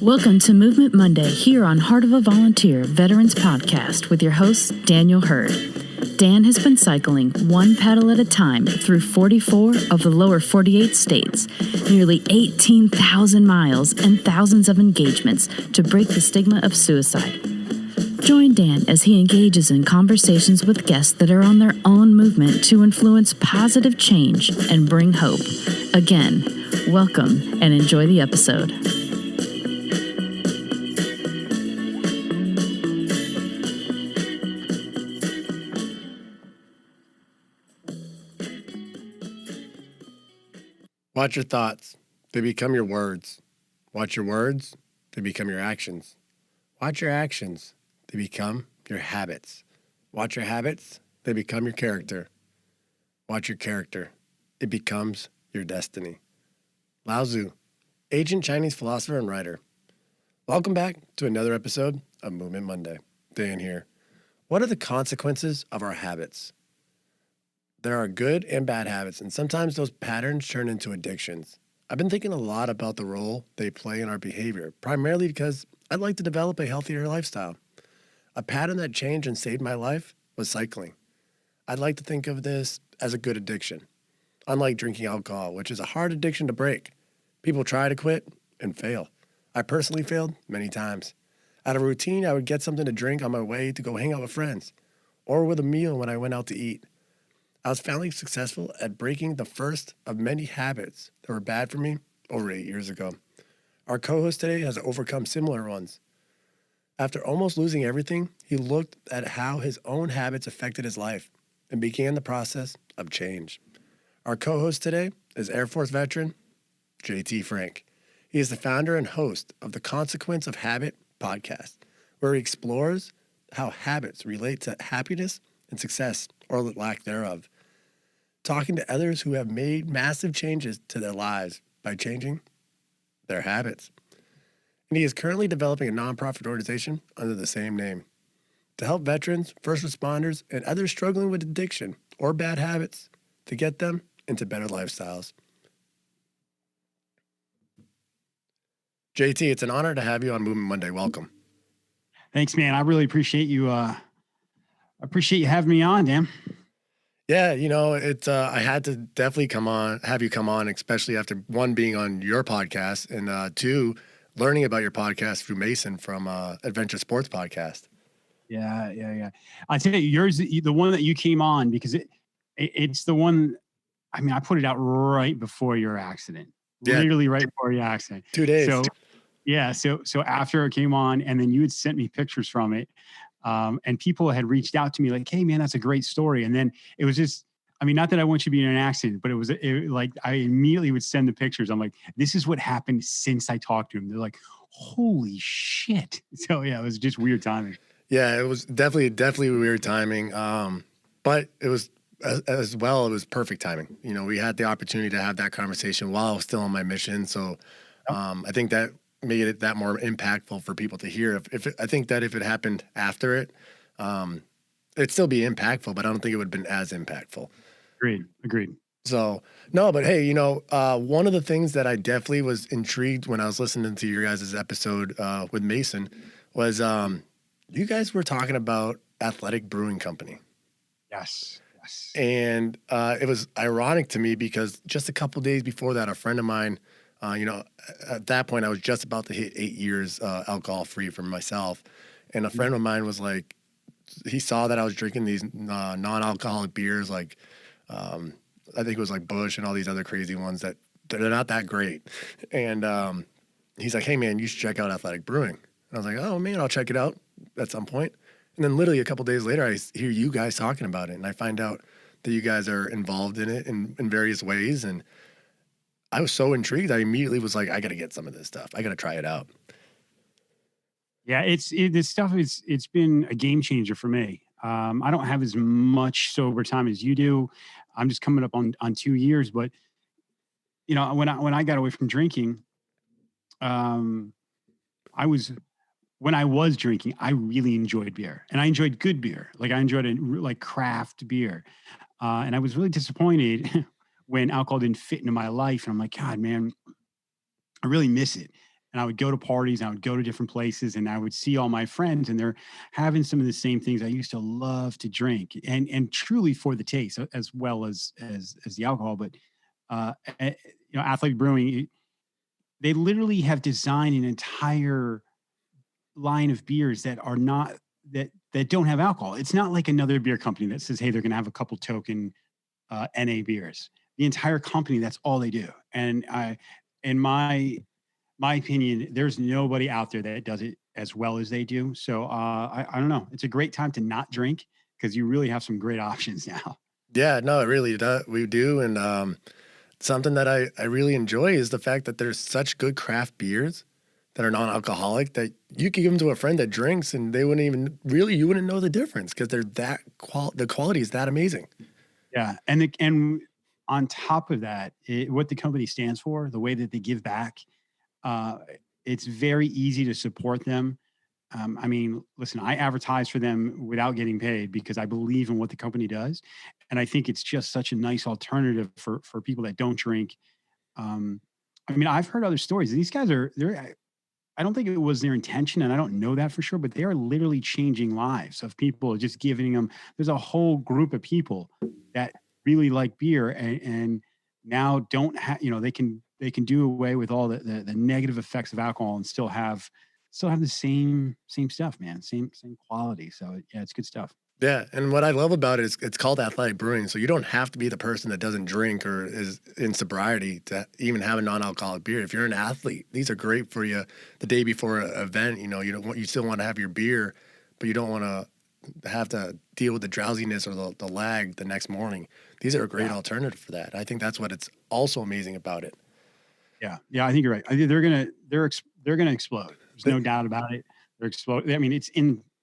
Welcome to Movement Monday here on Heart of a Volunteer Veterans Podcast with your host, Daniel Hurd. Dan has been cycling one pedal at a time through 44 of the lower 48 states, nearly 18,000 miles and thousands of engagements to break the stigma of suicide. Join Dan as he engages in conversations with guests that are on their own movement to influence positive change and bring hope. Again, welcome and enjoy the episode. Watch your thoughts. They become your words. Watch your words. They become your actions. Watch your actions. They become your habits. Watch your habits. They become your character. Watch your character. It becomes your destiny. Lao Tzu, ancient Chinese philosopher and writer. Welcome back to another episode of Movement Monday. Dan here. What are the consequences of our habits? There are good and bad habits, and sometimes those patterns turn into addictions. I've been thinking a lot about the role they play in our behavior, primarily because I'd like to develop a healthier lifestyle. A pattern that changed and saved my life was cycling. I'd like to think of this as a good addiction. Unlike drinking alcohol, which is a hard addiction to break, people try to quit and fail. I personally failed many times. Out of routine, I would get something to drink on my way to go hang out with friends, or with a meal when I went out to eat. I was finally successful at breaking the first of many habits that were bad for me over 8 years ago. Our co-host today has overcome similar ones. After almost losing everything, he looked at how his own habits affected his life and began the process of change. Our co-host today is Air Force veteran JT Frank. He is the founder and host of the Consequence of Habit podcast, where he explores how habits relate to happiness and success, or lack thereof. Talking to others who have made massive changes to their lives by changing their habits. And he is currently developing a nonprofit organization under the same name to help veterans, first responders, and others struggling with addiction or bad habits to get them into better lifestyles. JT, it's an honor to have you on Movement Monday. Welcome. Thanks, man. I really appreciate you. Appreciate you having me on, Dan. Yeah, I had to definitely have you come on, especially after one, being on your podcast, and two, learning about your podcast through Mason from Adventure Sports Podcast. Yeah. I tell you, yours, the one that you came on, because it's the one. I mean, I put it out right before your accident, literally right before your accident. 2 days. So, yeah. So after it came on, and then you had sent me pictures from it. And people had reached out to me like, hey, man, that's a great story. And then it was just, I mean, not that I want you to be in an accident, but like I immediately would send the pictures. I'm like, this is what happened since I talked to him. They're like, holy shit. So, yeah, it was just weird timing. Yeah, it was definitely weird timing. But it was, as well, it was perfect timing. We had the opportunity to have that conversation while I was still on my mission. So I think that made it that more impactful for people to hear. I think that if it happened after it, it'd still be impactful, but I don't think it would have been as impactful. Agreed. So, no, but hey, one of the things that I definitely was intrigued when I was listening to your guys' episode with Mason was you guys were talking about Athletic Brewing Company. Yes. And it was ironic to me because just a couple days before that, a friend of mine, at that point, I was just about to hit 8 years alcohol-free for myself. And a friend of mine was like, he saw that I was drinking these non-alcoholic beers, like I think it was like Bush and all these other crazy ones that they're not that great. And he's like, hey, man, you should check out Athletic Brewing. And I was like, oh, man, I'll check it out at some point. And then literally a couple days later, I hear you guys talking about it. And I find out that you guys are involved in it in various ways. And I was so intrigued. I immediately was like, I got to get some of this stuff. I got to try it out. Yeah, this stuff it's been a game changer for me. I don't have as much sober time as you do. I'm just coming up on 2 years, but when I got away from drinking, when I was drinking, I really enjoyed beer, and I enjoyed good beer. Like I enjoyed like craft beer, and I was really disappointed when alcohol didn't fit into my life. And I'm like, God, man, I really miss it. and I would go to parties, and I would go to different places, and I would see all my friends, and they're having some of the same things I used to love to drink, and truly for the taste as well as the alcohol. But Athletic Brewing, they literally have designed an entire line of beers that are not that don't have alcohol. It's not like another beer company that says, hey, they're going to have a couple token NA beers. The entire company, that's all they do. And in my opinion, there's nobody out there that does it as well as they do. So I don't know. It's a great time to not drink because you really have some great options now. Yeah, no, it really does. We do. And something that I really enjoy is the fact that there's such good craft beers that are non-alcoholic that you could give them to a friend that drinks and they wouldn't even really, you wouldn't know the difference because they're that the quality is that amazing. Yeah, and on top of that, what the company stands for, the way that they give back, uh, it's very easy to support them. I mean, listen, I advertise for them without getting paid because I believe in what the company does, and I think it's just such a nice alternative for people that don't drink. Um, I mean, I've heard other stories. These guys they're. I don't think it was their intention, and I don't know that for sure, but they are literally changing lives of people, just giving them. There's a whole group of people that really like beer and now don't have, they can do away with all the negative effects of alcohol and still have the same stuff, man, same quality. So yeah, it's good stuff. Yeah, and what I love about it is it's called athletic brewing, so you don't have to be the person that doesn't drink or is in sobriety to even have a non-alcoholic beer. If you're an athlete, these are great for you the day before an event. You still want to have your beer, but you don't want to have to deal with the drowsiness or the lag the next morning. These are a great Yeah. alternative for that. I think that's what it's also amazing about it. Yeah, I think you're right. I think they're gonna explode. There's no doubt about it. They're explode. I mean, it's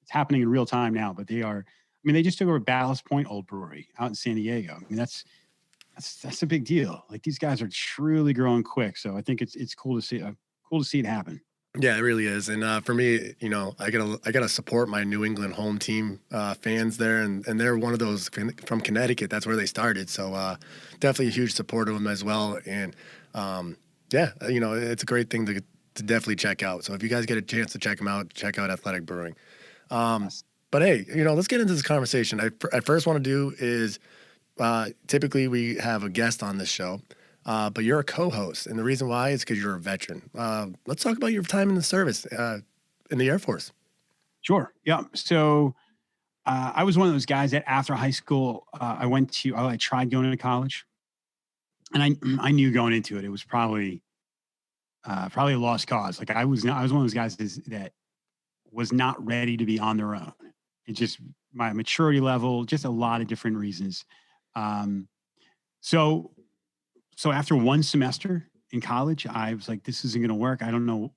happening in real time now. But they are. I mean, they just took over Ballast Point Old Brewery out in San Diego. I mean, that's a big deal. Like these guys are truly growing quick. So I think it's cool to see it happen. Yeah, it really is. And for me, I gotta support my New England home team fans there, and they're one of those from Connecticut. That's where they started. So definitely a huge support of them as well. And yeah, it's a great thing to definitely check out. So if you guys get a chance to check them out, check out Athletic Brewing. Yes. But hey, let's get into this conversation. I first want to do is typically we have a guest on this show. But you're a co-host, and the reason why is because you're a veteran. Let's talk about your time in the service in the Air Force. Sure. Yeah. So I was one of those guys that after high school, I tried going to college, and I knew going into it, it was probably a lost cause. Like I was one of those guys that was not ready to be on their own. It just my maturity level, just a lot of different reasons. Um, so so after one semester in college, I was like, this isn't going to work. I don't know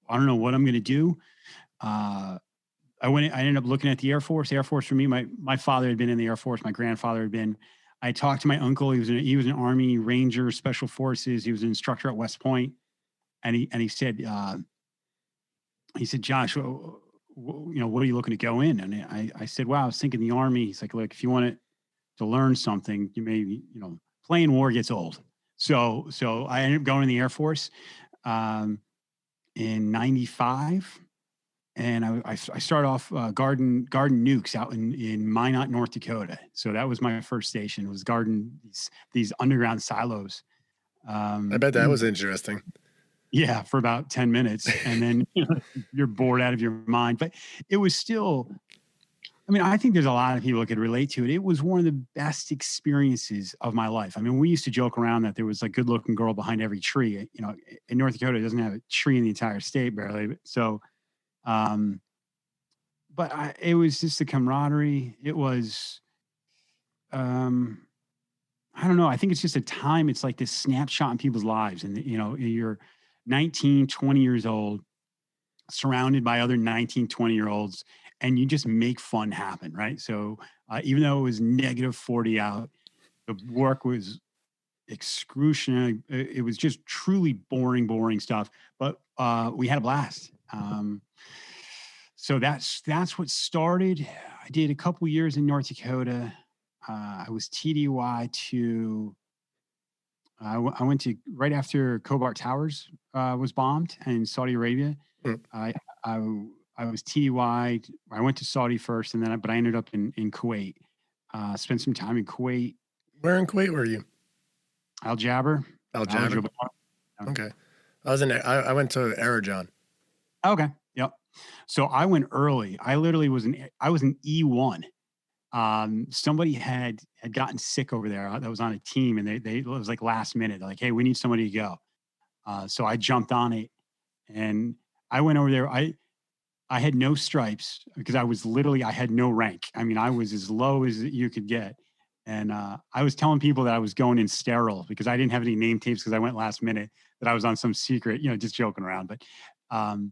what I'm going to do. Uh, I ended up looking at the Air Force. Air Force for me, my father had been in the Air Force. My grandfather had been. I talked to my uncle. He was an Army Ranger, Special Forces. He was an instructor at West Point, and he said, Josh, what are you looking to go in? And I said, well, I was thinking the Army. He's like, look, if you want to learn something, you maybe playing war gets old. So I ended up going in the Air Force in '95. And I started off guarding nukes out in Minot, North Dakota. So that was my first station. Was guarding these underground silos. I bet that was interesting. Yeah, for about 10 minutes, and then you're bored out of your mind. But it was still. I mean, I think there's a lot of people that could relate to it. It was one of the best experiences of my life. I mean, we used to joke around that there was a good-looking girl behind every tree. In North Dakota, it doesn't have a tree in the entire state barely. So. Um, but it was just the camaraderie. It was, um, I don't know. I think it's just a time. It's like this snapshot in people's lives. And, you're 19, 20 years old, surrounded by other 19, 20-year-olds, and you just make fun happen. Right. So even though it was -40 out, the work was excruciating. It was just truly boring stuff. But we had a blast. So that's what started. I did a couple years in North Dakota. I was TDY to I went to right after Khobar Towers was bombed in Saudi Arabia. Mm. I I I was TY. I went to Saudi first, and then but I ended up in Kuwait. Spent some time in Kuwait, Where in Kuwait were you? Al Jaber, Al Al Jaber. Jaber. Okay. I went to Arajan. Okay, yep. So I went early. I literally I was an E1. Somebody had gotten sick over there that was on a team, and they it was like last minute. They're like, hey, we need somebody to go. So I jumped on it, and I went over there. I had no stripes because I had no rank. I mean, I was as low as you could get. And I was telling people that I was going in sterile because I didn't have any name tapes because I went last minute, that I was on some secret, just joking around. But um,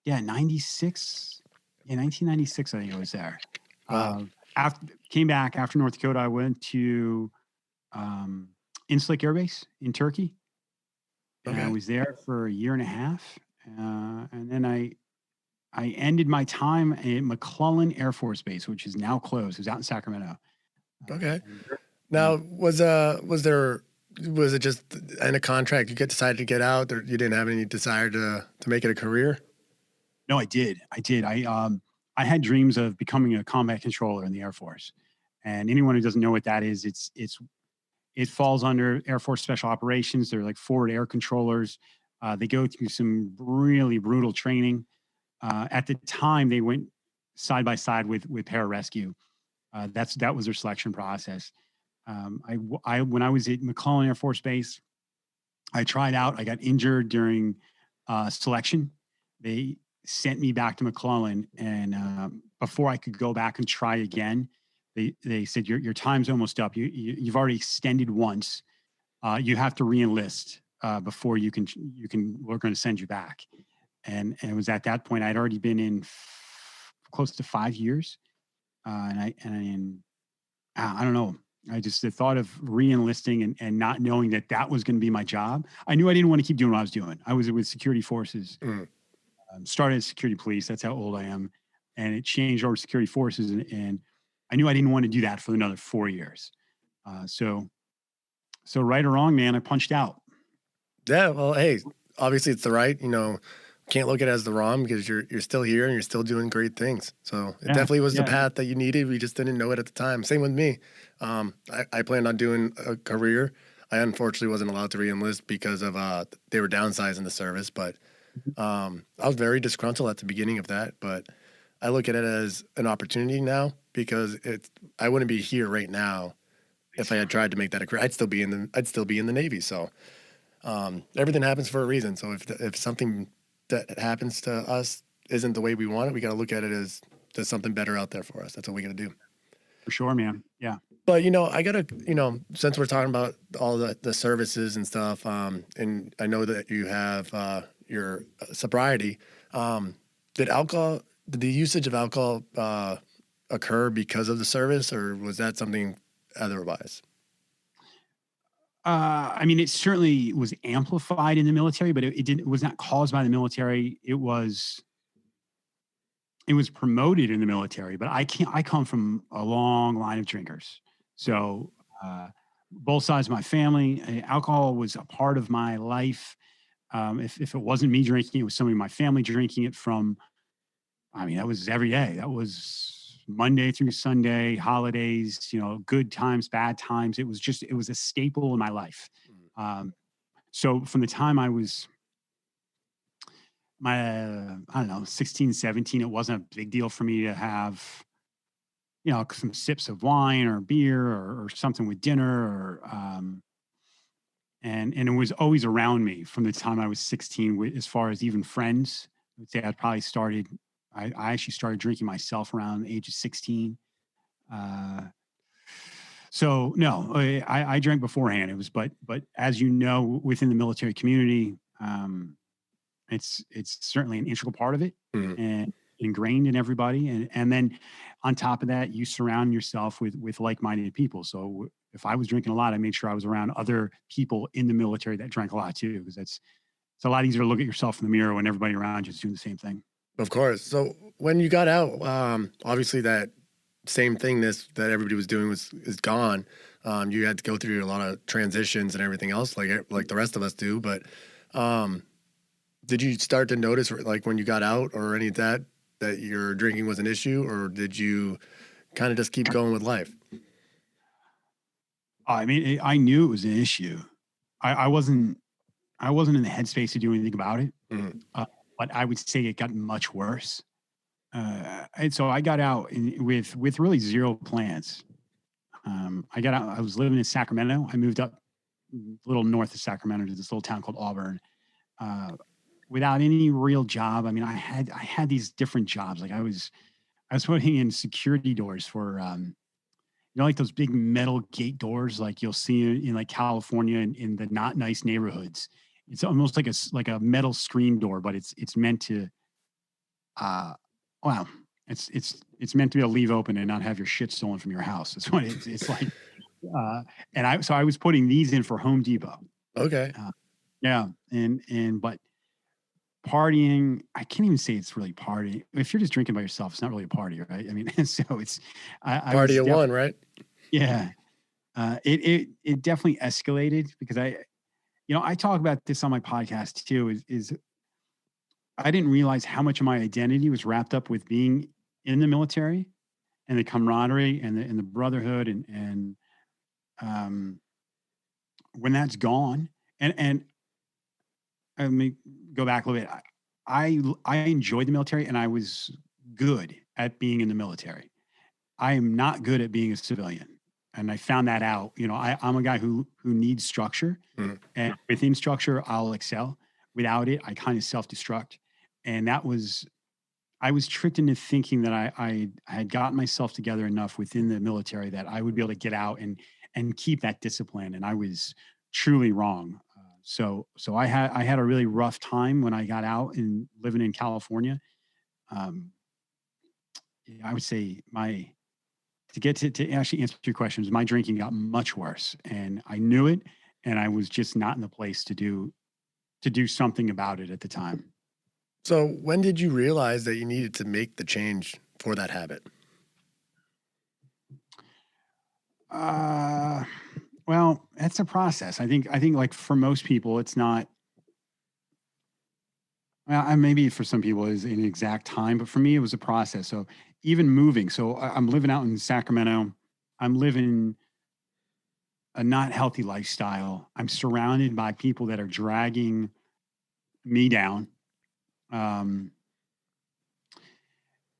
yeah, 96, yeah, 1996, I think I was there. Wow. After came back after North Dakota, I went to Incirlik Air Base in Turkey. And I Okay. was there for a year and a half. And then I ended my time at McClellan Air Force Base, which is now closed. It was out in Sacramento. Okay. And Now, was it just in a contract you decided to get out, or you didn't have any desire to make it a career? no, I did. I did. I had dreams of becoming a combat controller in the Air Force. And anyone who doesn't know what that is, it falls under Air Force Special Operations. They're like forward air controllers. They go through some really brutal training. At the time, they went side by side with pararescue. That was their selection process. When I was at McClellan Air Force Base, I tried out. I got injured during selection. They sent me back to McClellan, and before I could go back and try again, they said your time's almost up. You've already extended once. You have to reenlist before you can. We're going to send you back. And it was at that point I'd already been in close to 5 years, and I don't know. I just the thought of reenlisting and not knowing that was going to be my job. I knew I didn't want to keep doing what I was doing. I was with security forces, Mm. started as security police. That's how old I am, and it changed over to security forces, and I knew I didn't want to do that for another 4 years. So right or wrong, man, I punched out. Yeah. Well, hey, obviously it's the right. Can't look at it as the wrong because you're still here and you're still doing great things. So it Yeah, definitely was the yeah. path that you needed. We just didn't know it at the time. Same with me. I planned on doing a career. I unfortunately wasn't allowed to reenlist because of they were downsizing the service. But I was very disgruntled at the beginning of that. But I look at it as an opportunity now because I wouldn't be here right now if I had tried to make that a career. I'd still be in the Navy. So everything happens for a reason. So if something that happens to us isn't the way we want it, we got to look at it as there's something better out there for us. That's what we got to do. For sure, man. Yeah. But I gotta, since we're talking about all the services and stuff, and I know that you have your sobriety. Did the usage of alcohol occur because of the service, or was that something otherwise? I mean, it certainly was amplified in the military, but it was not caused by the military. It was promoted in the military, but I come from a long line of drinkers. So, both sides of my family, alcohol was a part of my life. If it wasn't me drinking, it was somebody in my family drinking it from, I mean, that was every day. That was Monday through Sunday, holidays, good times, bad times. It was a staple in my life. Um, so from the time I was I don't know, 16, 17, it wasn't a big deal for me to have, some sips of wine or beer or something with dinner and it was always around me from the time I was 16, as far as even friends. I would say I actually started drinking myself around the age of 16. Uh, so no, I drank beforehand. It was, but as you know, within the military community, it's certainly an integral part of it Mhm. and ingrained in everybody. And then on top of that, you surround yourself with like-minded people. So if I was drinking a lot, I made sure I was around other people in the military that drank a lot too, because it's a lot easier to look at yourself in the mirror when everybody around you is doing the same thing. Of course. So when you got out, obviously that same thing that everybody was doing is gone. You had to go through a lot of transitions and everything else, like the rest of us do. But did you start to notice, like when you got out or any of that, that your drinking was an issue, or did you kind of just keep going with life? I mean, I knew it was an issue. I wasn't in the headspace to do anything about it. Mhm. But I would say it got much worse. And so I got out with really zero plans. I got out. I was living in Sacramento. I moved up a little north of Sacramento to this little town called Auburn, without any real job. I mean, I had these different jobs. Like I was putting in security doors for like those big metal gate doors, like you'll see in like California in the not nice neighborhoods. It's almost like a metal screen door, but it's meant to wow. It's meant to be a leave open and not have your shit stolen from your house. That's what it's like. I was putting these in for Home Depot. Okay. Yeah, but partying, I can't even say it's really party. If you're just drinking by yourself, it's not really a party, right? I mean, so it's I Party was of one, right? yeah. It definitely escalated because I talk about this on my podcast too. Is I didn't realize how much of my identity was wrapped up with being in the military and the camaraderie and the brotherhood and um, when that's gone and let me go back a little bit. I enjoyed the military and I was good at being in the military. I am not good at being a civilian. And I found that out. I'm a guy who needs structure, Mhm. and within structure, I'll excel. Without it, I kind of self-destruct. And I was tricked into thinking that I had gotten myself together enough within the military that I would be able to get out and keep that discipline. And I was truly wrong. So I had a really rough time when I got out and living in California. Um, I would say to get to actually answer your questions, my drinking got much worse, and I knew it, and I was just not in the place to do something about it at the time. So when did you realize that you needed to make the change for that habit? Uh, well, that's a process. I think like for most people, it's not. Well, maybe for some people is an exact time, but for me, it was a process. So even moving. So I'm living out in Sacramento. I'm living a not healthy lifestyle. I'm surrounded by people that are dragging me down. Um,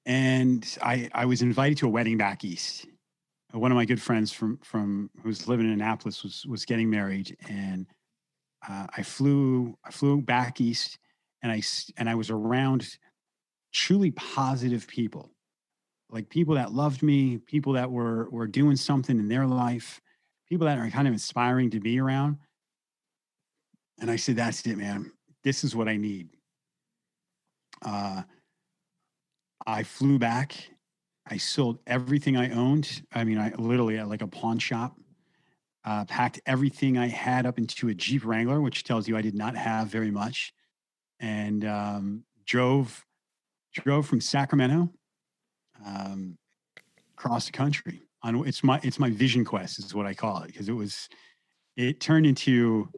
and I was invited to a wedding back east. One of my good friends from who's living in Annapolis was getting married, and I flew back east, and I was around truly positive people, like people that loved me, people that were doing something in their life, people that are kind of inspiring to be around. And I said, "That's it, man. This is what I need." Uh, I flew back. I sold everything I owned. I mean, I literally had like a pawn shop. Packed everything I had up into a Jeep Wrangler, which tells you I did not have very much, and drove from Sacramento um, across the country. It's my vision quest is what I call it, because it turned into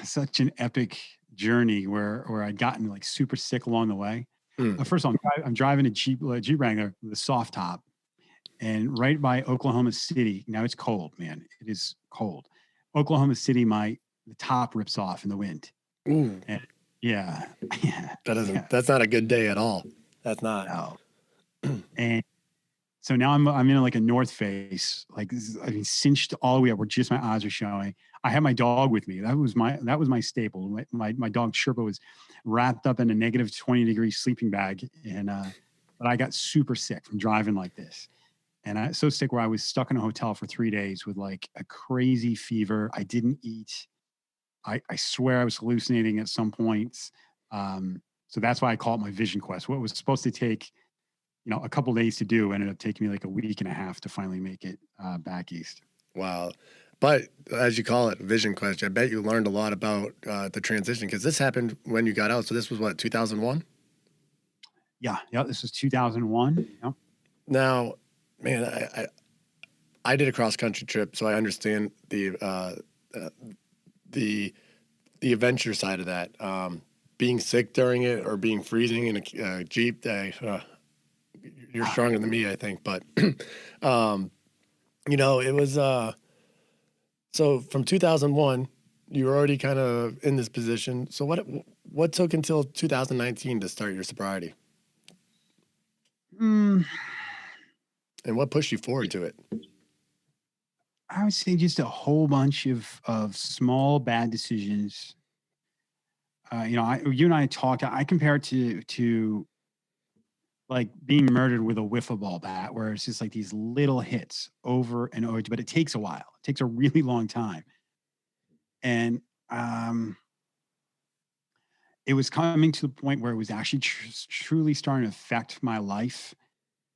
such an epic journey where I'd gotten like super sick along the way. Mm. First of all, I'm driving a Jeep Wrangler with a soft top, and right by Oklahoma City. Now it's cold, man. It is cold. Oklahoma City, the top rips off in the wind. Ooh, And yeah, yeah, yeah. that's not a good day at all. That's not. No. And so now I'm in like a North Face, like I mean, cinched all the way up where just my eyes are showing. I had my dog with me. That was my staple. My dog Sherpa was wrapped up in a negative 20-degree sleeping bag, and but I got super sick from driving like this. And I so sick where I was stuck in a hotel for 3 days with like a crazy fever. I didn't eat. I swear I was hallucinating at some points. So that's why I call it my vision quest. What was supposed to take, a couple days to do ended up taking me like a week and a half to finally make it back east. Wow. But as you call it, vision quest, I bet you learned a lot about the transition, because this happened when you got out. So this was what, 2001? Yeah. This was 2001. Yep. Now, man, I did a cross country trip, so I understand the adventure side of that. Being sick during it or being freezing in a Jeep, you're stronger than me, I think. But it was so from 2001, you were already kind of in this position. So what took until 2019 to start your sobriety? Mm, And what pushed you forward to it? I would say just a whole bunch of small bad decisions. You and I talked. I compare it to like being murdered with a wiffle ball bat, where it's just like these little hits over and over. But it takes a while. It takes a really long time, and it was coming to the point where it was actually truly starting to affect my life.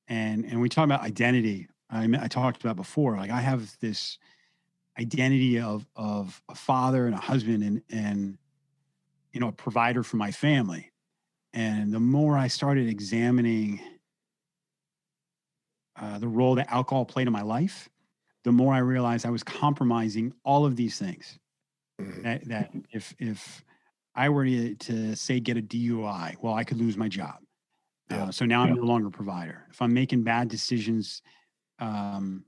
And we talk about identity. I talked about before. Like I have this identity of a father and a husband and a provider for my family. And the more I started examining the role that alcohol played in my life, the more I realized I was compromising all of these things. Mhm. That if I were to say get a DUI, well, I could lose my job. Yeah. So now I'm no longer a provider. If I'm making bad decisions, um,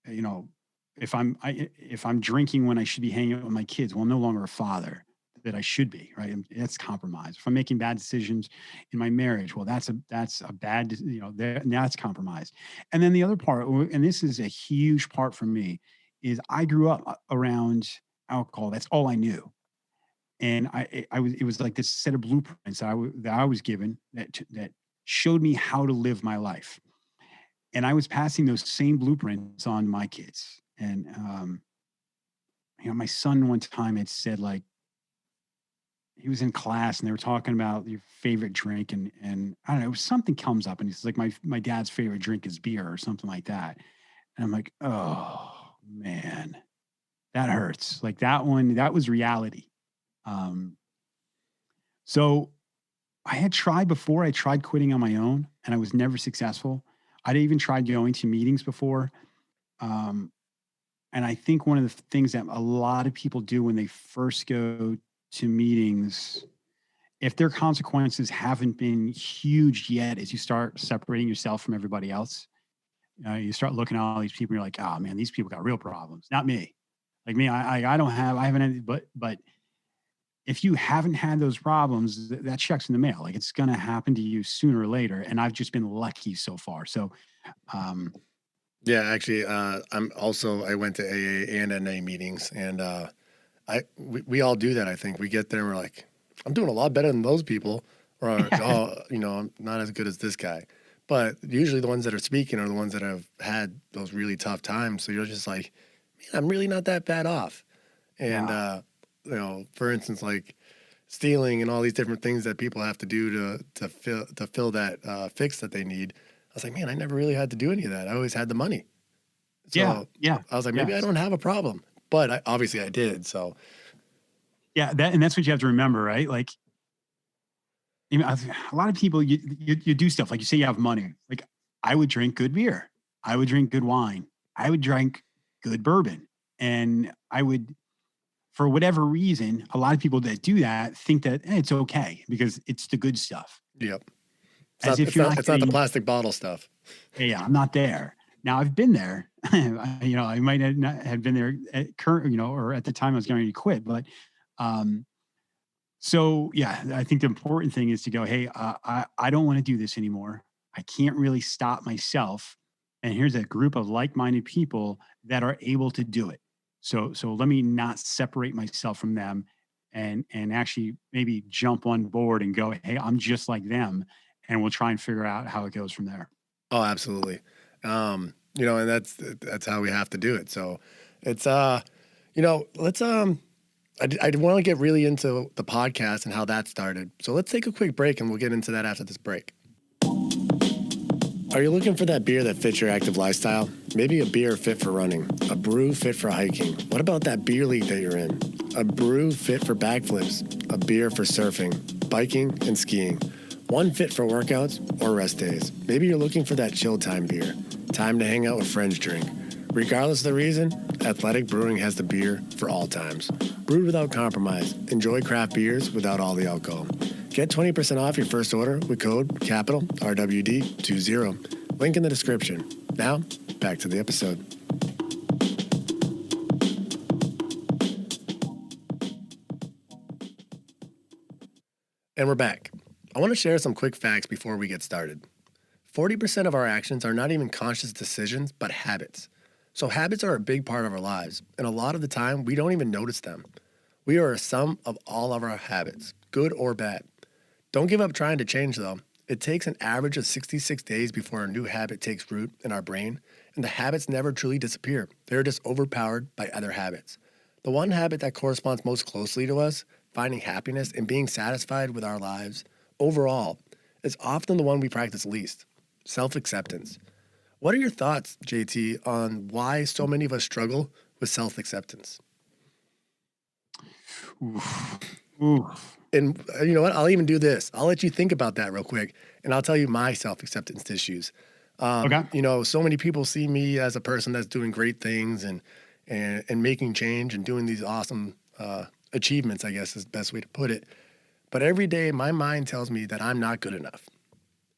you know, if I'm drinking when I should be hanging out with my kids, well, I'm no longer a father that I should be, right? That's compromise. If I'm making bad decisions in my marriage, well, that's a bad, that's compromise. And then the other part, and this is a huge part for me, is I grew up around alcohol. That's all I knew. And it was like this set of blueprints that I was given that showed me how to live my life. And I was passing those same blueprints on my kids. And my son one time had said, like, he was in class and they were talking about your favorite drink, and I don't know, something comes up and he's like, my dad's favorite drink is beer or something like that. And I'm like, oh man, that hurts. Like that one, that was reality. Um, so I had tried before. I tried quitting on my own, and I was never successful. I'd even tried going to meetings before. Um, and I think one of the things that a lot of people do when they first go to meetings, if their consequences haven't been huge yet, is you start separating yourself from everybody else. You start looking at all these people, you're like, oh man, these people got real problems. Not me. Like me, I haven't had, but if you haven't had those problems, that check's in the mail. Like it's going to happen to you sooner or later. And I've just been lucky so far. So, Yeah, actually, I went to AA and NA meetings, and we all do that. I think we get there and we're like, I'm doing a lot better than those people, or I'm not as good as this guy. But usually the ones that are speaking are the ones that have had those really tough times. So you're just like, man, I'm really not that bad off. And yeah, for instance, like stealing and all these different things that people have to do to fill that fix that they need. I was like, man, I never really had to do any of that. I always had the money. yeah, So yeah, I was like, maybe yeah, I don't have a problem, but obviously I did. So yeah. That's what you have to remember, right? Like, a lot of people, you do stuff like you say you have money. Like I would drink good beer. I would drink good wine. I would drink good bourbon. And I would, for whatever reason, a lot of people that do that think that it's okay because it's the good stuff. yep, As if you're not it's not the getting, plastic bottle stuff. yeah, I'm not there. Now I've been there. I might have not have been there at current, or at the time I was going to quit. But um, so yeah, I think the important thing is to go, hey, I don't want to do this anymore. I can't really stop myself. And here's a group of like-minded people that are able to do it. So let me not separate myself from them and actually maybe jump on board and go, hey, I'm just like them. And we'll try and figure out how it goes from there. Oh, absolutely. And that's how we have to do it. So it's let's I want to get really into the podcast and how that started. So let's take a quick break and we'll get into that after this break. Are you looking for that beer that fits your active lifestyle? Maybe a beer fit for running, a brew fit for hiking. What about that beer league that you're in? A brew fit for backflips, a beer for surfing, biking, and skiing. One fit for workouts or rest days. Maybe you're looking for that chill time beer. time to hang out with friends drink. Regardless of the reason, Athletic Brewing has the beer for all times. Brewed without compromise. Enjoy craft beers without all the alcohol. Get 20% off your first order with code capital RWD20. Link in the description. Now, back to the episode. And we're back. I want to share some quick facts before we get started. 40% of our actions are not even conscious decisions, but habits. So habits are a big part of our lives, and a lot of the time, we don't even notice them. We are a sum of all of our habits, good or bad. Don't give up trying to change, though. It takes an average of 66 days before a new habit takes root in our brain, and the habits never truly disappear. They're just overpowered by other habits. The one habit that corresponds most closely to us, finding happiness and being satisfied with our lives overall, is often the one we practice least, self-acceptance. What are your thoughts, JT, on why so many of us struggle with self-acceptance? And you know what? I'll even do this. I'll let you think about that real quick, and I'll tell you my self-acceptance issues. Okay. You know, so many people see me as a person that's doing great things and making change and doing these awesome achievements, I guess is the best way to put it. But every day, my mind tells me that I'm not good enough.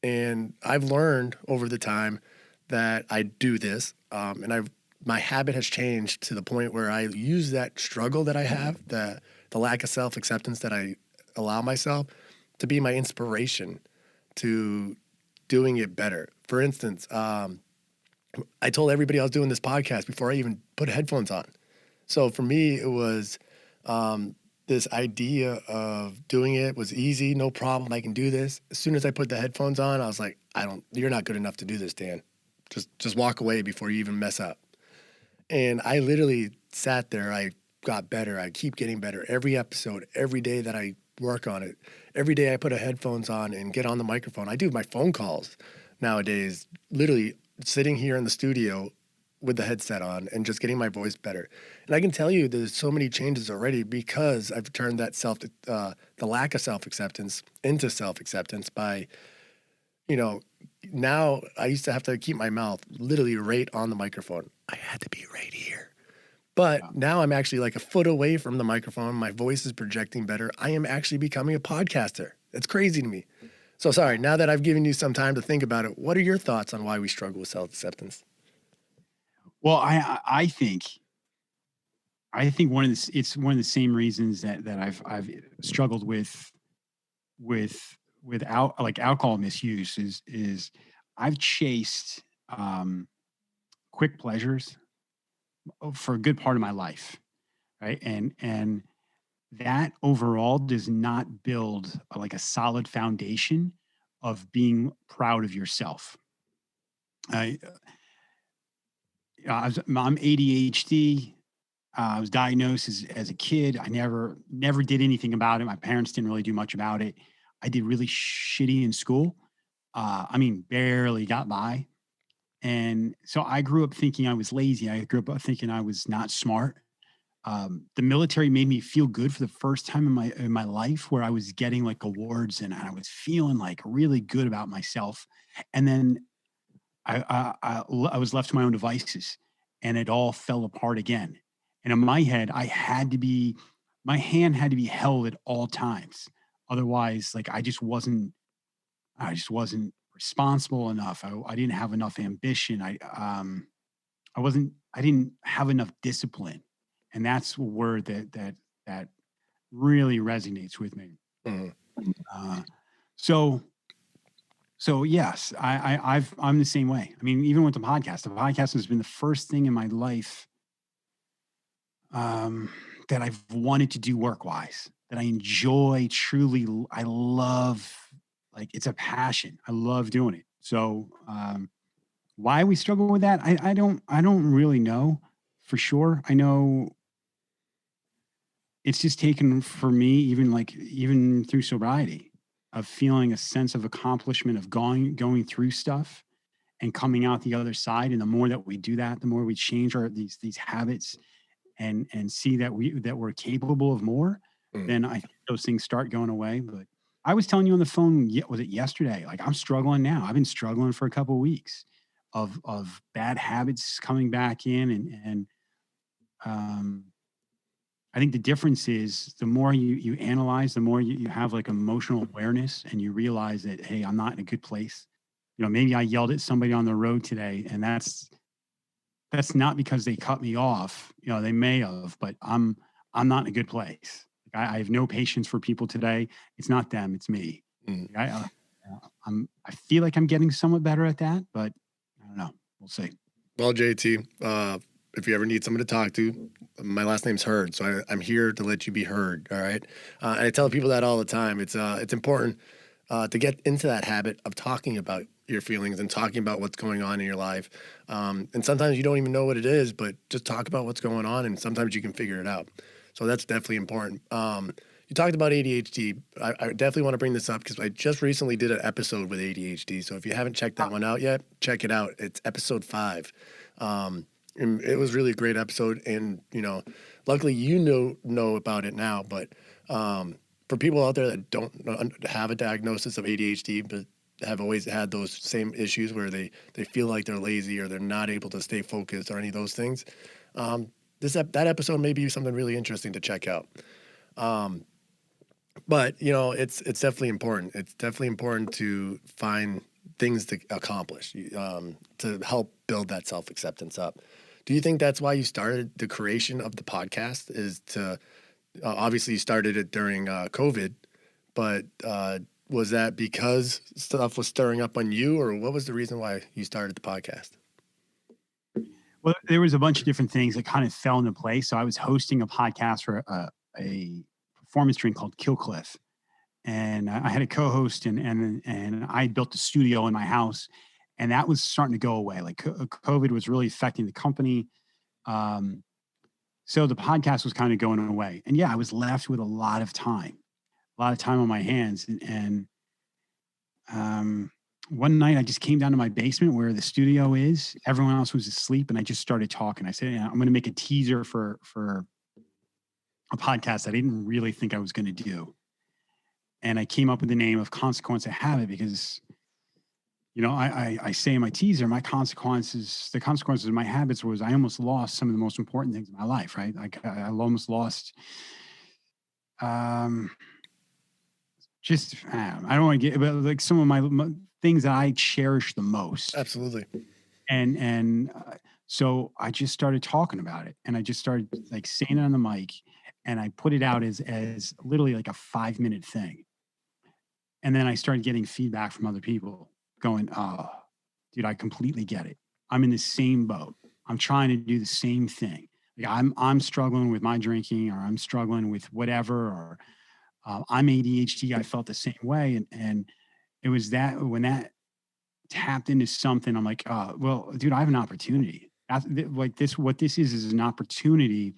And I've learned over the time that I do this, and my habit has changed to the point where I use that struggle that I have, the lack of self-acceptance that I allow myself, to be my inspiration to doing it better. For instance, I told everybody I was doing this podcast before I even put headphones on. So for me, it was this idea of doing it was easy, no problem, I can do this. As soon as I put the headphones on, I was like, you're not good enough to do this, Dan. Just walk away before you even mess up. And I literally sat there. I got better. I keep getting better every episode, every day that I work on it. Every day I put headphones on and get on the microphone. I do my phone calls nowadays, literally sitting here in the studio with the headset on and just getting my voice better. And I can tell you there's so many changes already because I've turned that the lack of self-acceptance into self-acceptance by, you know, now I used to have to keep my mouth literally right on the microphone. I had to be right here. But now I'm actually like a foot away from the microphone. My voice is projecting better. I am actually becoming a podcaster. It's crazy to me. So sorry, now that I've given you some time to think about it, what are your thoughts on why we struggle with self-acceptance? Well, I think it's one of the same reasons that I've struggled with like alcohol misuse is I've chased quick pleasures for a good part of my life, right? And that overall does not build like a solid foundation of being proud of yourself. I'm ADHD. I was diagnosed as a kid. I never did anything about it. My parents didn't really do much about it. I did really shitty in school. I mean, barely got by. And so I grew up thinking I was lazy. I grew up thinking I was not smart. The military made me feel good for the first time in my life, where I was getting like awards and I was feeling like really good about myself. And then I was left to my own devices, and it all fell apart again. And in my head, my hand had to be held at all times. Otherwise, like I just wasn't responsible enough. I didn't have enough ambition. I didn't have enough discipline. And that's a word that really resonates with me. Mm-hmm. So yes, I'm the same way. I mean, even with the podcast has been the first thing in my life that I've wanted to do work wise, that I enjoy truly. I love, like, it's a passion. I love doing it. So why we struggle with that, I don't really know for sure. I know it's just taken for me, even through sobriety, of feeling a sense of accomplishment of going through stuff and coming out the other side. And the more that we do that, the more we change these habits and see that we're capable of more, then I think those things start going away. But I was telling you on the phone, was it yesterday? Like, I'm struggling now. I've been struggling for a couple of weeks of bad habits coming back in, and um, I think the difference is the more you analyze, the more you have like emotional awareness, and you realize that, hey, I'm not in a good place. You know, maybe I yelled at somebody on the road today, and that's not because they cut me off. You know, they may have, but I'm not in a good place. I have no patience for people today. It's not them, it's me. Mm. I feel like I'm getting somewhat better at that, but I don't know. We'll see. Well, JT, if you ever need someone to talk to, my last name's Heard, so I'm here to let you be heard. All right, and I tell people that all the time. It's important to get into that habit of talking about your feelings and talking about what's going on in your life. And sometimes you don't even know what it is, but just talk about what's going on, and sometimes you can figure it out. So that's definitely important. You talked about ADHD. I definitely want to bring this up because I just recently did an episode with ADHD. So if you haven't checked that one out yet, check it out. It's episode 5. And it was really a great episode. And, luckily you know about it now. But for people out there that don't have a diagnosis of ADHD, but have always had those same issues where they feel like they're lazy or they're not able to stay focused or any of those things, that episode may be something really interesting to check out. But it's definitely important. It's definitely important to find things to accomplish, to help build that self acceptance up. Do you think that's why you started the creation of the podcast? Is to obviously you started it during COVID, but was that because stuff was stirring up on you, or what was the reason why you started the podcast? Well, there was a bunch of different things that kind of fell into place. So I was hosting a podcast for a performance drink called Killcliff, and I had a co-host, and I had built a studio in my house, and that was starting to go away. Like COVID was really affecting the company, so the podcast was kind of going away. And yeah, I was left with a lot of time on my hands, and one night I just came down to my basement where the studio is. Everyone else was asleep, and I just started talking. I said, I'm going to make a teaser for a podcast I didn't really think I was going to do. And I came up with the name of Consequence of Habit because, I say in my teaser, the consequences of my habits was I almost lost some of the most important things in my life, right? Like I almost lost, I don't want to get, but like some of my things that I cherish the most. Absolutely. And so I just started talking about it, and I just started like saying it on the mic, and I put it out as literally like a 5-minute thing. And then I started getting feedback from other people going, oh, dude, I completely get it. I'm in the same boat. I'm trying to do the same thing. Like I'm struggling with my drinking, or I'm struggling with whatever, or I'm ADHD. I felt the same way. And it was that when that tapped into something, I'm like, oh, well, dude, I have an opportunity. Like this, what this is an opportunity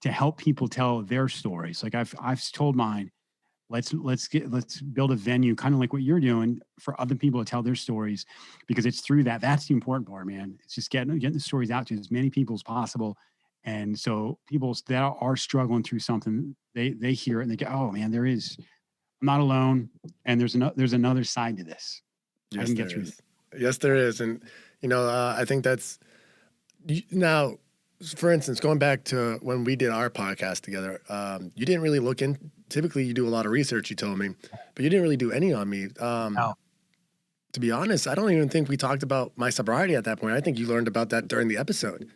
to help people tell their stories. Like I've told mine. Let's build a venue, kind of like what you're doing, for other people to tell their stories, because it's through that's the important part, man. It's just getting the stories out to as many people as possible. And so people that are struggling through something, they hear it and they go, oh man, I'm not alone. And there's another side to this. Yes, I can get through is. Yes, there is. And, I think that's now, for instance, going back to when we did our podcast together, you didn't really look in. Typically, you do a lot of research, you told me, but you didn't really do any on me. No. To be honest, I don't even think we talked about my sobriety at that point. I think you learned about that during the episode.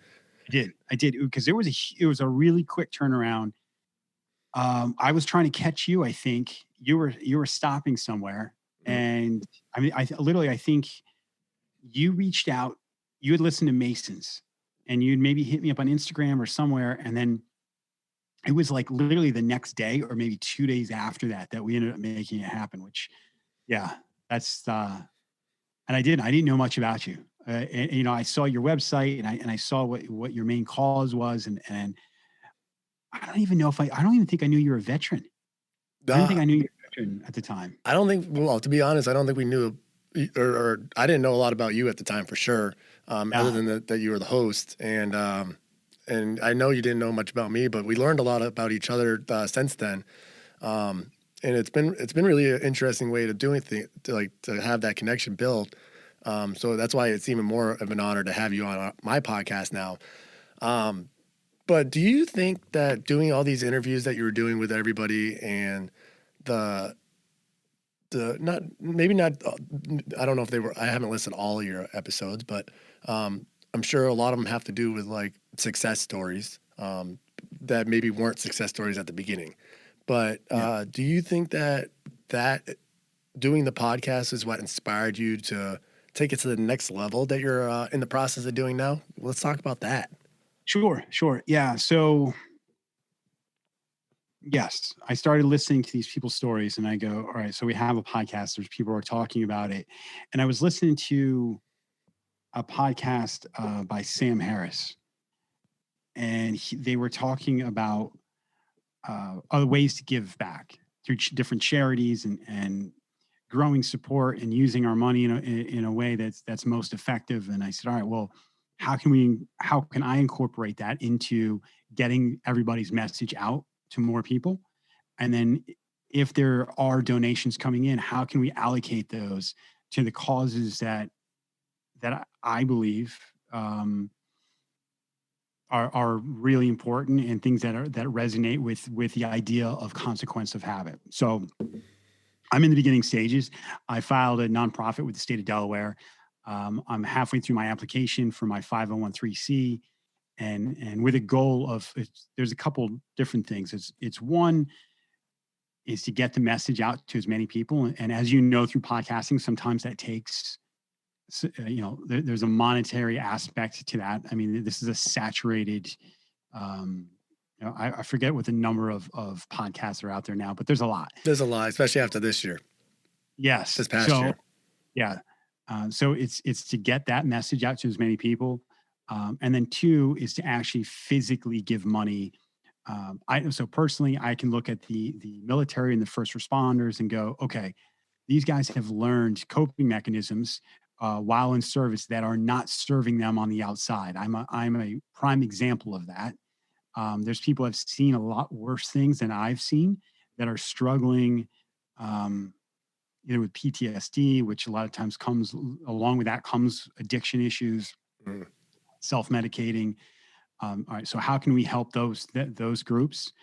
I did, because it was a really quick turnaround. I was trying to catch you. I think you were stopping somewhere, and I mean, I think you reached out. You had listened to Masons, and you'd maybe hit me up on Instagram or somewhere, and then it was like literally the next day or maybe 2 days after that we ended up making it happen. Which, yeah, that's and I didn't know much about you. And, I saw your website, and I saw what your main cause was, and I don't even know I don't even think I knew you were a veteran. I don't think I knew you were a veteran at the time. I don't think, well, to be honest, I don't think we knew, or I didn't know a lot about you at the time for sure, other than that you were the host. And I know you didn't know much about me, but we learned a lot about each other since then. And it's been really an interesting way to do anything, to have that connection built. So that's why it's even more of an honor to have you on my podcast now. But do you think that doing all these interviews that you were doing with everybody and the not maybe not I don't know if they were, I haven't listened to all of your episodes, but I'm sure a lot of them have to do with like success stories that maybe weren't success stories at the beginning. But do you think that doing the podcast is what inspired you to take it to the next level that you're in the process of doing now? Let's talk about that. Sure. Yeah. So yes, I started listening to these people's stories and I go, all right, so we have a podcast. There's people who are talking about it. And I was listening to a podcast by Sam Harris, and they were talking about other ways to give back through different charities and growing support and using our money in a way that's most effective. And I said, all right, well, how can I incorporate that into getting everybody's message out to more people? And then if there are donations coming in, how can we allocate those to the causes that I believe are really important and things that resonate with the idea of consequence of habit. So I'm in the beginning stages. I filed a nonprofit with the state of Delaware. I'm halfway through my application for my 501(c), and with a goal of there's a couple different things. It's one is to get the message out to as many people, and as you know through podcasting, sometimes that takes there's a monetary aspect to that. I mean, this is a saturated. I forget what the number of podcasts are out there now, but there's a lot. There's a lot, especially after this year. Yes. This past year. Yeah. So it's to get that message out to as many people. And then two is to actually physically give money. So personally, I can look at the military and the first responders and go, okay, these guys have learned coping mechanisms while in service that are not serving them on the outside. I'm a prime example of that. There's people I've seen a lot worse things than I've seen that are struggling either with PTSD, which a lot of times comes along with that comes addiction issues, self-medicating. All right, so how can we help those groups?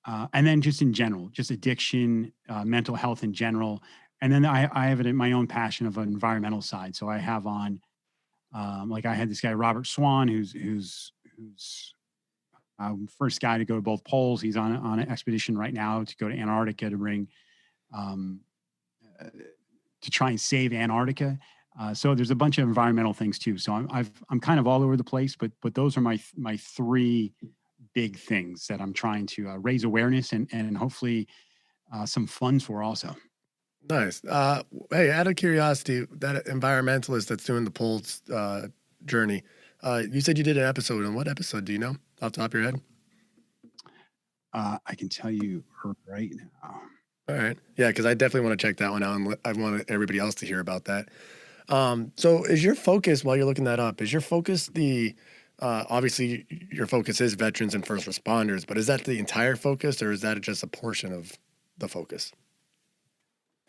And then just in general, just addiction, mental health in general. And then I have it in my own passion of an environmental side. So I have on, like I had this guy, Robert Swan, who's first guy to go to both poles. He's on an expedition right now to go to Antarctica to bring, to try and save Antarctica. So there's a bunch of environmental things too. So I'm kind of all over the place, but those are my three big things that I'm trying to raise awareness and hopefully some funds for also. Nice. Hey, out of curiosity, that environmentalist that's doing the poles journey, you said you did an episode. On what episode do you know off the top of your head? I can tell you right now. All right. Yeah, because I definitely want to check that one out, and I want everybody else to hear about that. So is your focus, while you're looking that up, is your focus obviously your focus is veterans and first responders, but is that the entire focus or is that just a portion of the focus?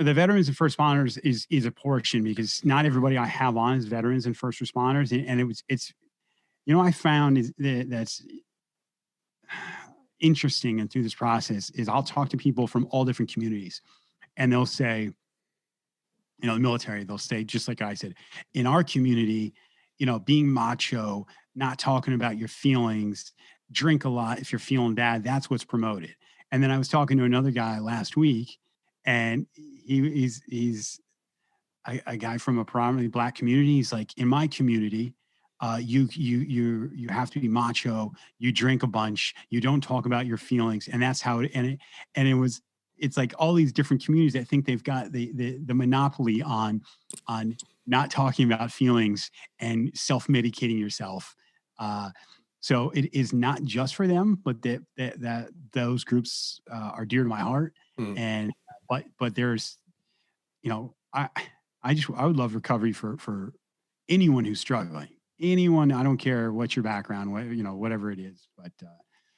The veterans and first responders is a portion because not everybody I have on is veterans and first responders. And it's I found that's interesting and through this process is I'll talk to people from all different communities and they'll say, the military, they'll say, just like I said, in our community, being macho, not talking about your feelings, drink a lot if you're feeling bad, that's what's promoted. And then I was talking to another guy last week and he's a guy from a predominantly Black community. He's like, in my community, you have to be macho. You drink a bunch. You don't talk about your feelings, and that's how it's like all these different communities that think they've got the monopoly on not talking about feelings and self-medicating yourself. So it is not just for them, but that those groups are dear to my heart. And but there's, I would love recovery for anyone who's struggling. Anyone, I don't care what your background, whatever it is. But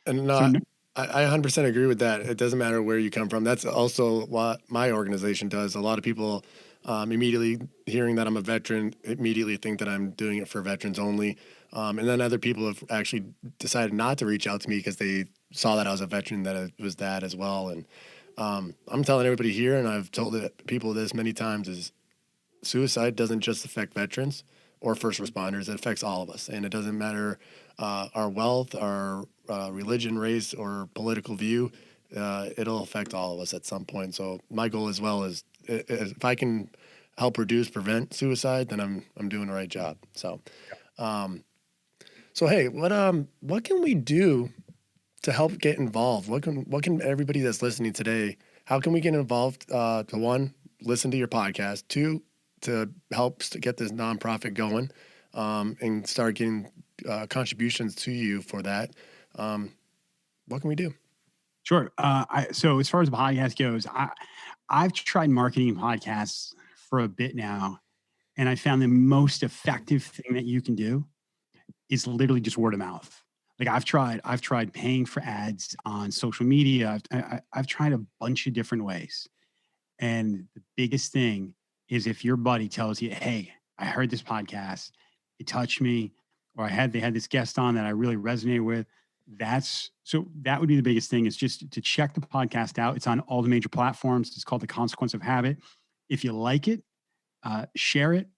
I 100% agree with that. It doesn't matter where you come from. That's also what my organization does. A lot of people immediately hearing that I'm a veteran, immediately think that I'm doing it for veterans only. And then other people have actually decided not to reach out to me because they saw that I was a veteran, that it was that as well. And I'm telling everybody here, and I've told people this many times, is suicide doesn't just affect veterans or first responders. It affects all of us. And it doesn't matter our wealth, our religion, race, or political view. It'll affect all of us at some point. So my goal as well is if I can help reduce, prevent suicide, then I'm doing the right job. So, so hey, what can we do to help get involved? What can everybody that's listening today? How can we get involved? To one, listen to your podcast. Two, to help get this nonprofit going, and start getting contributions to you for that. What can we do? Sure. So as far as the podcast goes, I've tried marketing podcasts for a bit now, and I found the most effective thing that you can do is literally just word of mouth. Like I've tried paying for ads on social media. I've tried a bunch of different ways. And the biggest thing is if your buddy tells you, "Hey, I heard this podcast, it touched me," or they had this guest on that I really resonated with. That would be the biggest thing, is just to check the podcast out. It's on all the major platforms. It's called The Consequence of Habit. If you like it, share it.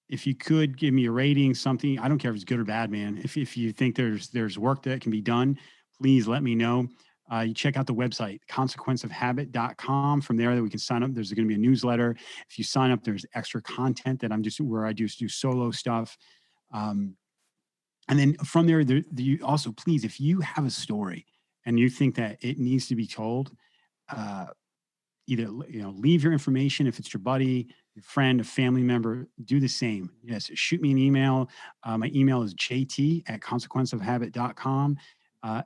If you could give me a rating, something, I don't care if it's good or bad, man. If you think there's work that can be done, please let me know. You check out the website, consequenceofhabit.com. From there, that we can sign up. There's going to be a newsletter. If you sign up, there's extra content that where I just do solo stuff. And then from there, you also, please, if you have a story and you think that it needs to be told, either leave your information. If it's your buddy, your friend, a family member, do the same. Yes, shoot me an email. My email is jt@consequenceofhabit.com.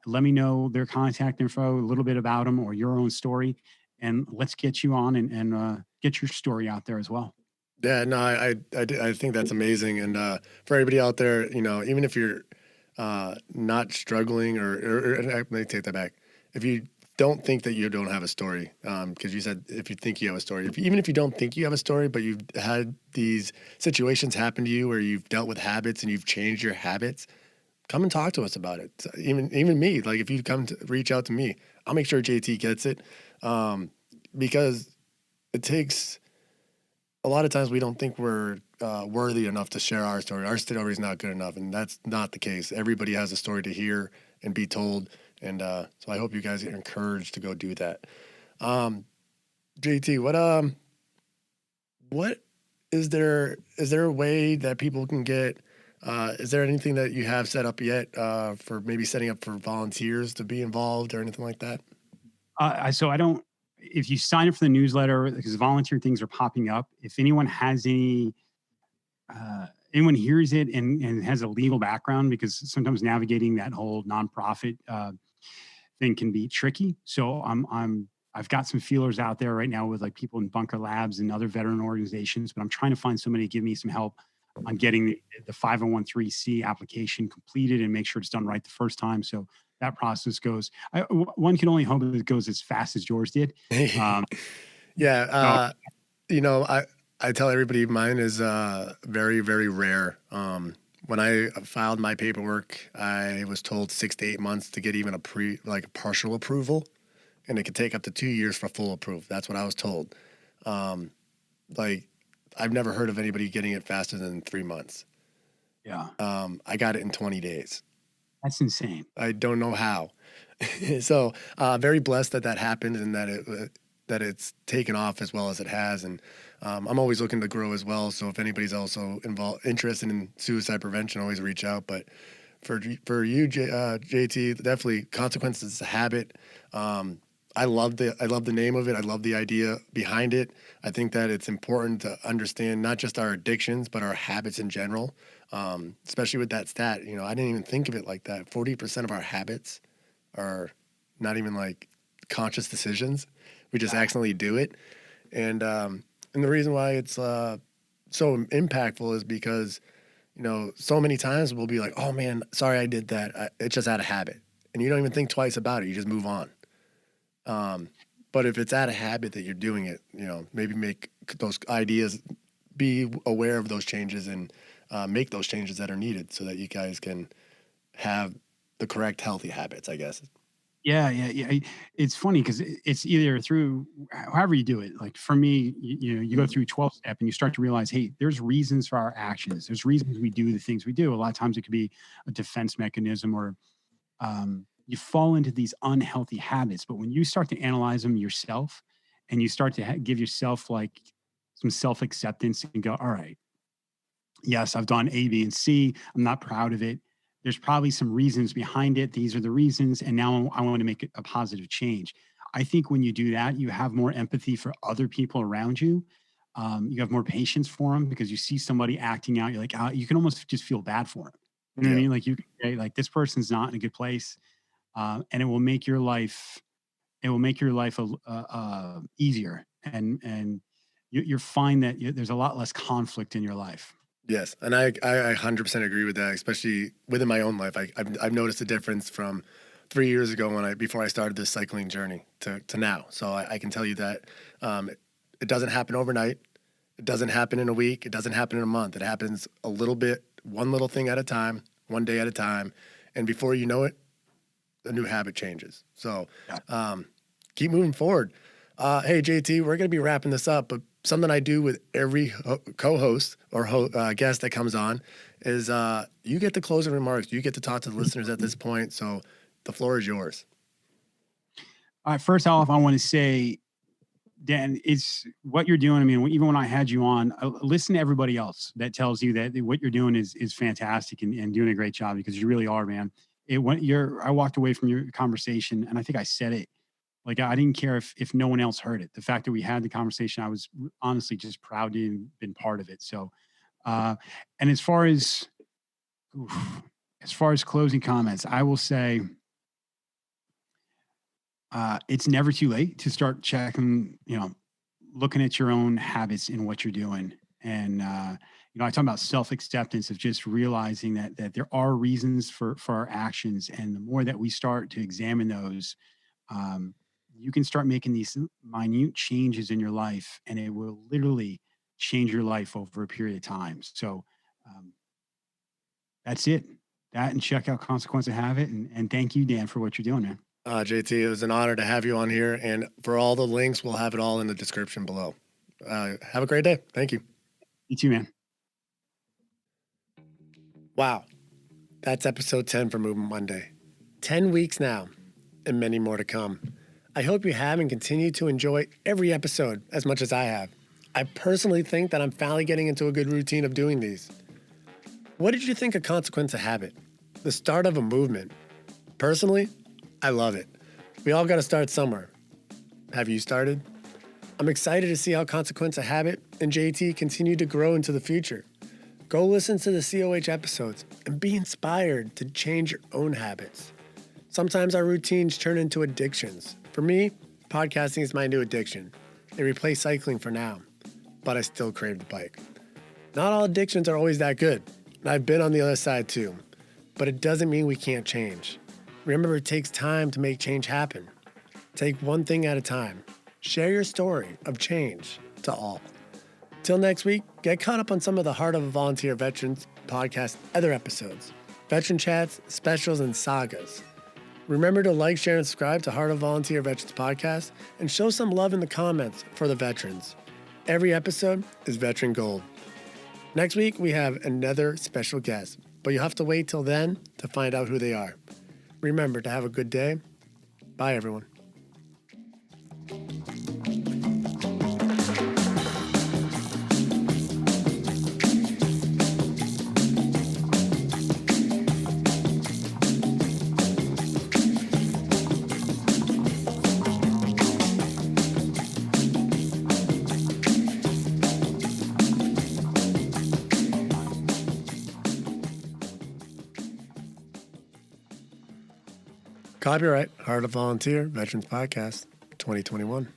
Let me know their contact info, a little bit about them or your own story, and let's get you on and get your story out there as well. Yeah, no, I think that's amazing. And for everybody out there, even if you're not struggling, or let me take that back. If you don't think that you don't have a story, because you said if you think you have a story, even if you don't think you have a story, but you've had these situations happen to you where you've dealt with habits and you've changed your habits, come and talk to us about it. So even me, like if you come to reach out to me, I'll make sure JT gets it, because it takes a lot of times we don't think we're worthy enough to share our story. Our story is not good enough, and that's not the case. Everybody has a story to hear and be told, and so I hope you guys get encouraged to go do that. JT, what is there? Is there a way that people can get? Is there anything that you have set up yet for maybe setting up for volunteers to be involved or anything like that? So I don't. If you sign up for the newsletter, because volunteer things are popping up. If anyone has anyone hears it and has a legal background, because sometimes navigating that whole nonprofit thing can be tricky. So I've got some feelers out there right now with like people in Bunker Labs and other veteran organizations, but I'm trying to find somebody to give me some help on getting the 501(c) application completed and make sure it's done right the first time. So that process goes. One can only hope that it goes as fast as yours did. Yeah, So, I tell everybody mine is very, very rare. When I filed my paperwork, I was told 6 to 8 months to get even a partial approval, and it could take up to 2 years for full approval. That's what I was told. Like I've never heard of anybody getting it faster than 3 months. yeah, I got it in 20 days. that's insane. I don't know how. So very blessed that happened and that it's taken off as well as it has. And I'm always looking to grow as well. So if anybody's also interested in suicide prevention, always reach out. But for you, JT, definitely consequences is a habit. I love the name of it. I love the idea behind it. I think that it's important to understand not just our addictions, but our habits in general. Especially with that stat, I didn't even think of it like that. 40% of our habits are not even like conscious decisions. We just accidentally do it. And the reason why it's so impactful is because, so many times we'll be like, oh man, sorry I did that. It's just out of habit. And you don't even think twice about it. You just move on. But if it's out of habit that you're doing it, maybe make those ideas, be aware of those changes and make those changes that are needed so that you guys can have the correct healthy habits, I guess. Yeah, yeah, yeah. It's funny because it's either through however you do it. Like for me, you go through 12 step and you start to realize, hey, there's reasons for our actions. There's reasons we do the things we do. A lot of times it could be a defense mechanism or you fall into these unhealthy habits. But when you start to analyze them yourself and you start to give yourself like some self acceptance and go, all right, yes, I've done A, B, and C. I'm not proud of it. There's probably some reasons behind it. These are the reasons. And now I want to make a positive change. I think when you do that, you have more empathy for other people around you. You have more patience for them because you see somebody acting out. You're like, you can almost just feel bad for them. You know what I mean? Like you can say, like, this person's not in a good place. And it will make your life, easier. And you'll find that there's a lot less conflict in your life. Yes, and I 100% agree with that, especially within my own life. I've noticed a difference from 3 years ago before I started this cycling journey to now. So I can tell you that it doesn't happen overnight. It doesn't happen in a week. It doesn't happen in a month. It happens a little bit, one little thing at a time, one day at a time, and before you know it, a new habit changes. So keep moving forward. Hey, JT, we're going to be wrapping this up, but something I do with every co-host or guest that comes on is you get the closing remarks. You get to talk to the listeners at this point. So the floor is yours. All right. First off, I want to say, Dan, it's what you're doing. I mean, even when I had you on, listen to everybody else that tells you that what you're doing is fantastic and doing a great job, because you really are, man. I walked away from your conversation and I think I said it. Like, I didn't care if no one else heard it. The fact that we had the conversation, I was honestly just proud to have been part of it. So, and as far as closing comments, I will say, it's never too late to start checking, looking at your own habits and what you're doing. And, I talk about self-acceptance of just realizing that there are reasons for our actions. And the more that we start to examine those, you can start making these minute changes in your life, and it will literally change your life over a period of time. So that's it. That, and check out Consequence of Habit. And thank you, Dan, for what you're doing, man. JT, it was an honor to have you on here. And for all the links, we'll have it all in the description below. Have a great day. Thank you. You too, man. Wow. That's episode 10 for Movement Monday. 10 weeks now, and many more to come. I hope you have and continue to enjoy every episode as much as I have. I personally think that I'm finally getting into a good routine of doing these. What did you think of Consequence of Habit? The start of a movement. Personally, I love it. We all got to start somewhere. Have you started? I'm excited to see how Consequence of Habit and JT continue to grow into the future. Go listen to the COH episodes and be inspired to change your own habits. Sometimes our routines turn into addictions. For me, podcasting is my new addiction. It replaced cycling for now, but I still crave the bike. Not all addictions are always that good, and I've been on the other side too, but it doesn't mean we can't change. Remember, it takes time to make change happen. Take one thing at a time. Share your story of change to all. Till next week, get caught up on some of the Heart of a Volunteer Veterans podcast other episodes, veteran chats, specials, and sagas. Remember to like, share, and subscribe to Heart of Volunteer Veterans podcast and show some love in the comments for the veterans. Every episode is Veteran Gold. Next week, we have another special guest, but you'll have to wait till then to find out who they are. Remember to have a good day. Bye, everyone. Copyright Heart of Volunteer Veterans Podcast 2021.